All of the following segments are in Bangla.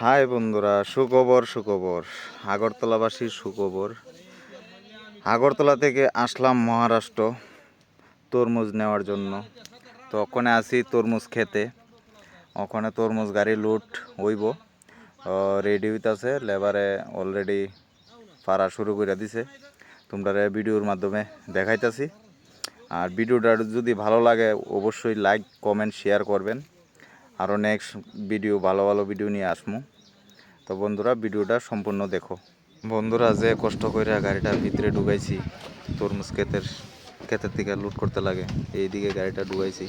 হাই বন্ধুরা, সুখবর সুখবর আগরতলাবাসীর সুখবর। আগরতলা থেকে আসলাম মহারাষ্ট্র তরমুজ নেওয়ার জন্য। তো ওখানে আসি তরমুজ খেতে। ওখানে তরমুজ গাড়ি লুট হইব, রেডি হইতাছে। লেবারে অলরেডি পাড়া শুরু করে দিছে। তোমরা ভিডিওর মাধ্যমে দেখাইতাছি। আর ভিডিওটা যদি ভালো লাগে অবশ্যই লাইক কমেন্ট শেয়ার করবেন। আরও নেক্সট ভিডিও ভালো ভালো ভিডিও নিয়ে আসবো। তো বন্ধুরা ভিডিওটা সম্পূর্ণ দেখো। বন্ধুরা, যে কষ্ট করে গাড়িটা ভিতরে ঢুকাইছি, তরমুজ ক্ষেতের থেকে লুট করতে লাগে, এইদিকে গাড়িটা ঢুকাইছি।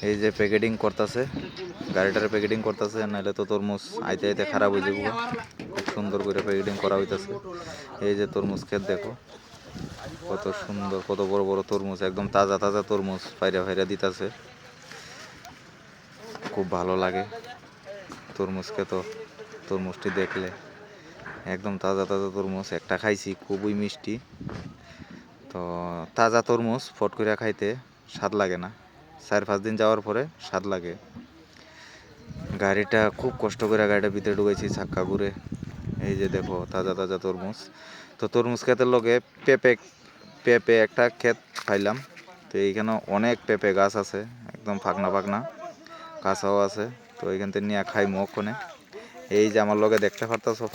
এই যে প্যাকেটিং করতেছে, গাড়িটার প্যাকেটিং করতেছে, নাহলে তো তরমুজ আইতে আইতে খারাপ হয়ে যাবো। খুব সুন্দর করে প্যাকেটিং করা হইতেছে। এই যে তরমুজ ক্ষেত দেখো, কত সুন্দর, কত বড় বড় তরমুজ, একদম তাজা তাজা তরমুজ ফাইরা ফাইরা দিতেছে। খুব ভালো লাগে তরমুজ ক্ষেত, তরমুজটি দেখলে। একদম তাজা তাজা তরমুজ, একটা খাইছি, খুবই মিষ্টি। তো তাজা তরমুজ ফট করে খাইতে স্বাদ লাগে না, 4-5 দিন যাওয়ার পরে স্বাদ লাগে। গাড়িটা খুব কষ্ট করে গাড়িটা ভিতরে ঢুকেছি চাক্কা ঘুরে। এই যে দেখো তাজা তাজা তরমুজ। তো তরমুজ ক্ষেতের লগে পেঁপে একটা ক্ষেত পাইলাম। তো এইখানে অনেক পেঁপে গাছ আছে, একদম ফাঁকনা ফাঁকনা, কাঁচাও আছে। তো এইখান থেকে নিয়ে খাই মুখনে। এই যে আমার লগে দেখতে পারতাছো।